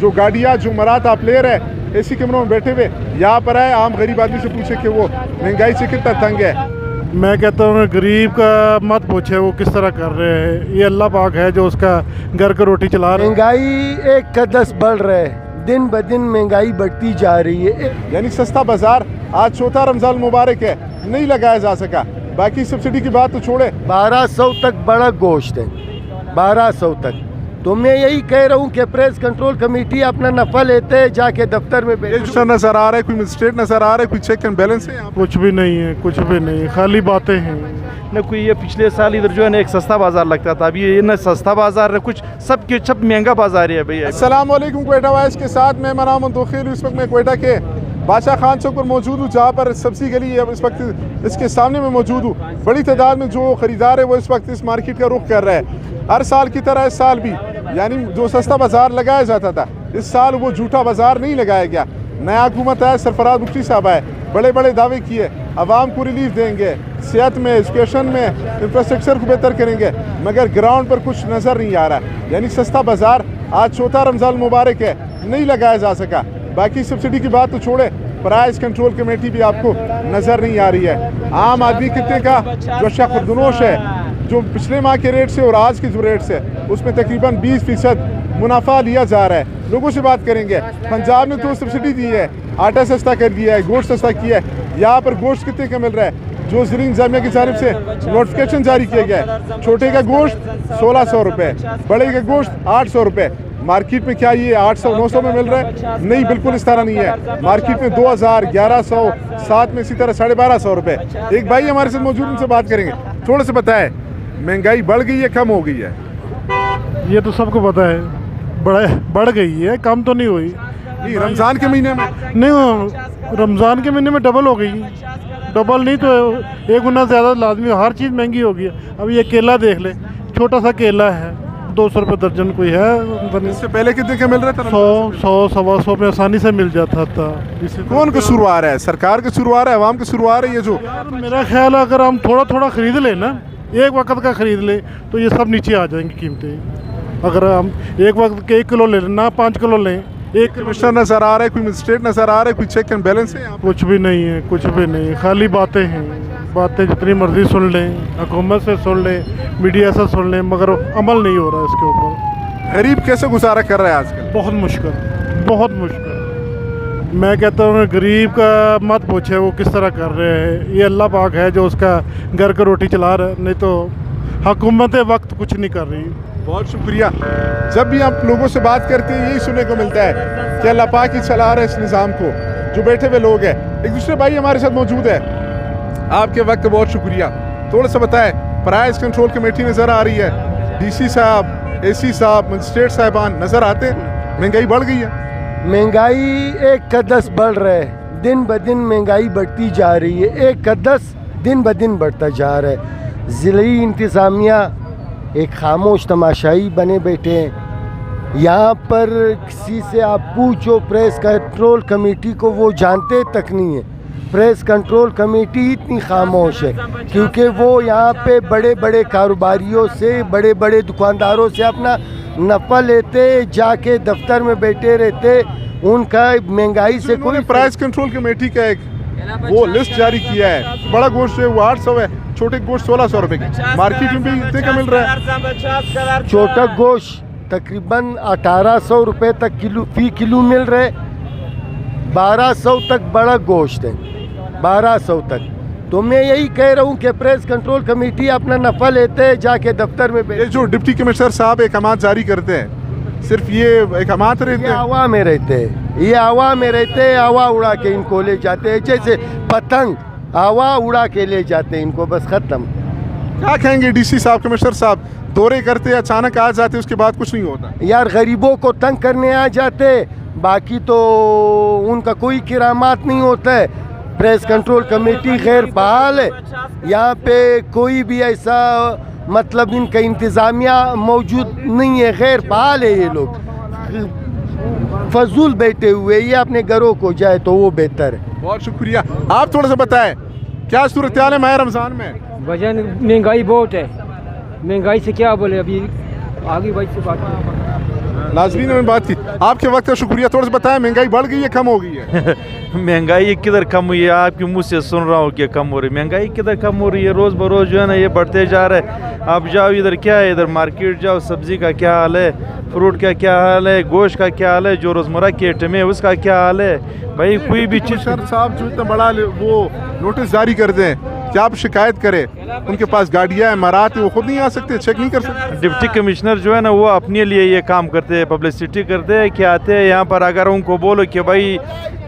जो गाड़ियाँ जुमरात आप ले रहे हैं एसी कमरों में बैठे हुए, यहाँ पर आए आम गरीब आदमी से पूछे कि वो महंगाई से कितना तंग है। मैं कहता हूँ गरीब का मत पूछे वो किस तरह कर रहे हैं, ये अल्लाह पाक है जो उसका घर का रोटी चला रहा है। महंगाई एक कदस बढ़ रहा है, दिन ब दिन महंगाई बढ़ती जा रही है। यानी सस्ता बाजार आज चौथा रमजान मुबारक है, नहीं लगाया जा सका। बाकी सब्सिडी की बात तो छोड़े, 1200 तक बड़ा गोश्त है, 1200 तक। तो मैं यही कह रहा हूँ कि प्रेस कंट्रोल कमेटी अपना नफा लेते हैं, जाके दफ्तर में ये नजर आ रहा है, कोई मिस्टेक नजर आ रहा है, कोई चेक एंड बैलेंस है यहाँ? कुछ भी नहीं है, कुछ भी नहीं है, खाली बातें हैं न। कोई ये पिछले साल इधर जो है ना एक सस्ता बाजार लगता था, अभी ये न सस्ता बाजार है, कुछ सब महंगा बाजार है भैया। अस्सलाम वालेकुम, क्वेटा वाइस के साथ मैं मनाम मुंतखिल। इस वक्त मैं क्वेटा के बादशाह खान चौक पर मौजूद हूँ, जहाँ पर सब्जी गली है। इस वक्त इसके सामने मैं मौजूद हूँ। बड़ी तादाद में जो खरीदार है वो इस वक्त इस मार्केट का रुख कर रहा है। हर साल की तरह इस साल भी यानी जो सस्ता बाजार लगाया जाता था, इस साल वो झूठा बाजार नहीं लगाया गया। नया हुकूमत आया, सरफराज मुफ्ती साहब आए, बड़े बड़े दावे किए, आवाम को रिलीफ देंगे, सेहत में, एजुकेशन में, इंफ्रास्ट्रक्चर को बेहतर करेंगे, मगर ग्राउंड पर कुछ नज़र नहीं आ रहा। यानी सस्ता बाजार आज चौथा रमजान मुबारक है, नहीं लगाया जा सका। बाकी सब्सिडी की बात तो छोड़े, प्राइस कंट्रोल कमेटी भी आपको नज़र नहीं आ रही है। आम आदमी कितने का जो शख्सनोश है, जो पिछले माह के रेट से और आज के जो रेट से, उसमें तकरीबन 20% मुनाफा लिया जा रहा है। लोगों से बात करेंगे। पंजाब ने तो सब्सिडी दी है, आटा सस्ता कर दिया है, गोश्त सस्ता किया है। यहाँ पर गोश्त कितने का मिल रहा है? जो ज़िली इंतज़ामिया की जानिब से नोटिफिकेशन जारी किया गया है, छोटे का गोश्त 1600 रुपये, बड़े का गोश्त 800 रुपये। मार्केट में क्या ये 800-900 में मिल रहा है? नहीं, बिल्कुल इस तरह नहीं है। मार्केट में 2000, 1100, साथ में इसी तरह 1250 रुपये। एक भाई हमारे साथ मौजूद, उनसे बात करेंगे। थोड़ा सा बताएं, महंगाई बढ़ गई है, कम हो गई है? ये तो सबको पता है, बढ़ गई है, कम तो नहीं हुई। नहीं, रमज़ान के महीने में नहीं, रमज़ान के महीने में डबल हो गई, डबल नहीं तो एक गुना ज़्यादा लाजमी। हर चीज़ महंगी हो गई है। अब ये केला देख ले, छोटा सा केला है 200 रुपये दर्जन, कोई है। इससे पहले कितने का मिल रहा था? 100, 100 में आसानी से मिल जाता था। कौन कसूरवार है? सरकार कसूरवार है, अवाम कसूरवार है? ये जो मेरा ख्याल है, अगर हम थोड़ा थोड़ा ख़रीद लें ना, एक वक्त का ख़रीद ले तो ये सब नीचे आ जाएंगी कीमतें। अगर हम एक वक्त के 1 किलो ले लें ना 5 किलो लें, एक कमिश्नर नज़र आ रहा है, कोई मिस्टेक नज़र आ रहा है, कोई चेक एंड बैलेंस है? कुछ भी नहीं है, कुछ भी नहीं, खाली बातें हैं। बातें जितनी मर्जी सुन लें, हुकूमत से सुन लें, मीडिया से सुन लें, मगर अमल नहीं हो रहा है इसके ऊपर। गरीब कैसे गुजारा कर रहा है आजकल? बहुत मुश्किल, बहुत मुश्किल। मैं कहता हूँ गरीब का मत पूछे वो किस तरह कर रहे हैं, ये अल्लाह पाक है जो उसका घर का रोटी चला रहा है, नहीं तो हुकूमत वक्त कुछ नहीं कर रही। बहुत शुक्रिया। जब भी आप लोगों से बात करते हैं यही सुनने को मिलता है कि अल्लाह पाक ही चला रहे इस निज़ाम को। जो बैठे हुए लोग हैं, एक दूसरे भाई हमारे साथ मौजूद है। आपके वक्त बहुत शुक्रिया। थोड़ा सा बताएं, प्राइस कंट्रोल कमेटी नज़र आ रही है, DC साहब, AC साहब, मजिस्ट्रेट साहबान नज़र आते हैं? महंगाई बढ़ गई है? महंगाई एक कदस बढ़ रहा है, दिन ब दिन महंगाई बढ़ती जा रही है। एक कदस दिन ब दिन बढ़ता जा रहा है। ज़िली इंतज़ामिया एक खामोश तमाशाई बने बैठे हैं। यहाँ पर किसी से आप पूछो प्रेस कंट्रोल कमेटी को, वो जानते तक नहीं है। प्रेस कंट्रोल कमेटी इतनी खामोश है क्योंकि वो यहाँ पे बड़े बड़े कारोबारियों से, बड़े बड़े दुकानदारों से अपना नफ़ा लेते, जाके दफ्तर में बैठे रहते। उनका महंगाई से कोई प्राइस कंट्रोल कमेटी का एक वो लिस्ट जारी किया है। बड़ा गोश्त है वो 800 है, छोटे गोश्त 1600 रुपये की। मार्केट में भी इतने का मिल रहा है। छोटा गोश्त तकरीबन 1800 रुपये तक फी किलो मिल रहे। 1200 तक बड़ा गोश्त है, 1200 तक। तो मैं यही कह रहा हूँ कि प्रेस कंट्रोल कमेटी अपना नफ़ा लेते हैं, जाके दफ्तर में ये जो डिप्टी कमिश्नर साहब अहकामात जारी करते हैं, सिर्फ ये अहकामात रहते हैं? हवा में रहते हैं, ये हवा में रहते हैं। हवा उड़ा के इनको ले जाते हैं, जैसे पतंग हवा उड़ा के ले जाते हैं इनको, बस ख़त्म। क्या कहेंगे DC साहब, कमिश्नर साहब? दौरे करते अचानक आ जाते, उसके बाद कुछ नहीं होता? यार गरीबों को तंग करने आ जाते, बाकी तो उनका कोई किरामात नहीं होता है। प्रेस कंट्रोल कमेटी गैर फ़ाल है। यहाँ पे कोई भी ऐसा मतलब इनका इंतज़ामिया मौजूद नहीं है, गैर फ़ाल है। ये लोग फजूल बैठे हुए, ये अपने घरों को जाए तो वो बेहतर है। बहुत शुक्रिया। आप थोड़ा सा बताएं, क्या सूरत हाल है माह रमज़ान में? वजन महंगाई बहुत है, महंगाई से क्या बोले, अभी आगे भाई से बात नाज़रीन ने बात की, आपके वक्त का शुक्रिया। थोड़ा सा बताएं, महंगाई बढ़ गई है कम हो गई है? महंगाई किधर कम हुई है? आपके मुंह से सुन रहा हूँ कि कम हो रही है। महंगाई किधर कम हो रही है? रोज़ बरोज़ जो है ना ये बढ़ते जा रहा है। आप जाओ इधर क्या है, इधर मार्केट जाओ, सब्ज़ी का क्या हाल है, फ्रूट का क्या हाल है, गोश्त का क्या हाल है, जो रोज़मर्रा के आइटम है उसका क्या हाल है। भाई कोई भी चीज़ कमिश्नर साहब जो इतना बड़ा वो नोटिस जारी कर दें कि आप शिकायत करें, उनके पास गाड़ियाँ इमारात है, वो खुद नहीं आ सकते, चेक नहीं कर सकते? डिप्टी कमिश्नर जो है ना वो अपने लिए ये काम करते हैं, पब्लिसिटी करते हैं कि आते हैं यहाँ पर। अगर उनको बोलो कि भाई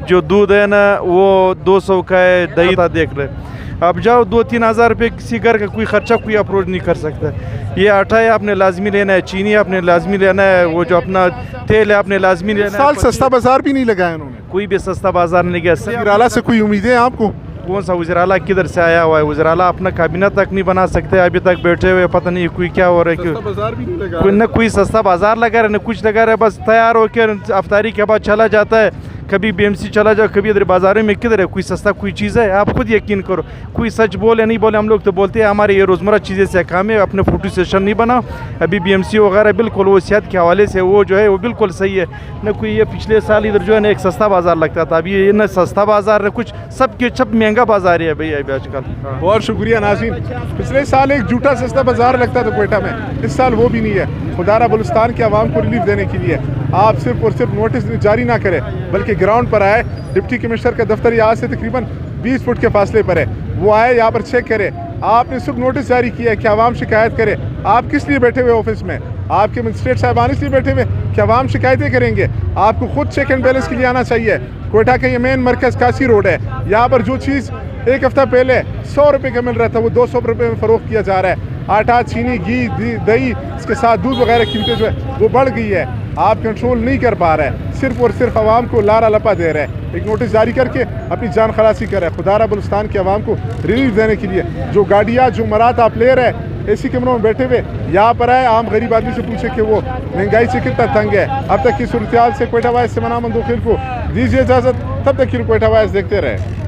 जो दूध है ना वो 200 का है, दही था देख रहे, अब जाओ 2-3 हज़ार रुपये किसी घर का कोई खर्चा कोई अप्रोच नहीं कर सकता। ये आटा है आपने लाजमी लेना है, चीनी आपने लाजमी लेना है, वो जो अपना तेल है आपने लाजमी लेना है। साल सस्ता बाजार भी नहीं लगाया उन्होंने, कोई भी सस्ता बाजार नहीं गया। वज़ीर-ए-आला से कोई उम्मीदें हैं आपको? कौन सा वज़ीर-ए-आला किधर से आया हुआ है? वज़ीर-ए-आला अपना काबिना तक नहीं बना सकते, अभी तक बैठे हुए, पता नहीं कोई क्या हो रहा है। सस्ता बाजार भी नहीं लगा कोई न कोई सस्ता बाजार लगा रहा है, न कुछ लगा रहा है, बस तैयार होकर अफ्तारी के बाद चला जाता है। कभी BMC चला जाओ, कभी इधर बाजारों में, किधर है कोई सस्ता कोई चीज़ है? आप खुद यकीन करो, कोई सच बोले नहीं बोले, हम लोग तो बोलते हैं हमारे ये रोज़मर्रा चीज़ें से काम है, अपने फोटो सेशन नहीं बनाओ। अभी BMC वगैरह बिल्कुल वो सेहत के हवाले से वो जो है वो बिल्कुल सही है। न कोई ये पिछले साल इधर जो है ना एक सस्ता बाज़ार लगता था, अभी ये न सस्ता बाज़ार है, कुछ सब महंगा बाज़ार है भैया अभी आजकल। बहुत शुक्रिया नाज़रीन। पिछले साल एक झूठा सस्ता बाजार लगता था क्वेटा में, इस साल वो भी नहीं है। खुदारा बलुस्तान के आवाम को रिलीफ देने के लिए आप सिर्फ और सिर्फ नोटिस जारी ना करें, बल्कि ग्राउंड पर आए। डिप्टी कमिश्नर का दफ्तर यहाँ से तकरीबन 20 फुट के फासले पर है, वो आए यहाँ पर चेक करे। आपने सिर्फ नोटिस जारी किया है कि आवाम शिकायत करे। आप किस लिए बैठे हुए ऑफिस में? आपके मजिस्ट्रेट साहबान इसलिए बैठे हुए कि आवाम शिकायतें करेंगे। आपको खुद चेक एंड बैलेंस के लिए आना चाहिए। क्वेटा का ये मेन मरकज़ कासी रोड है, यहाँ पर जो चीज़ एक हफ्ता पहले 100 रुपये का मिल रहा था वो 200 रुपये में फ़रोख्त किया जा रहा है। आटा, चीनी, घी, दही, इसके साथ दूध वगैरह कीमतें जो है वो बढ़ गई है। आप कंट्रोल नहीं कर पा रहे हैं, सिर्फ और सिर्फ आवाम को लारा लपा दे रहे हैं। एक नोटिस जारी करके अपनी जान खलासी कर रहे हैं। खुदारा बलुस्तान के आवाम को रिलीफ देने के लिए जो गाड़ियाँ जो मरात आप ले रहे हैं, AC कमरों में बैठे हुए यहाँ पर आए, आम गरीब आदमी से पूछे कि वो महंगाई से कितना तंग है। अब तक की सूरत हाल से क्वेटा वाइज से मना मंदोखिल को दीजिए इजाज़त, तब तक की क्वेटा वाइज देखते रहे।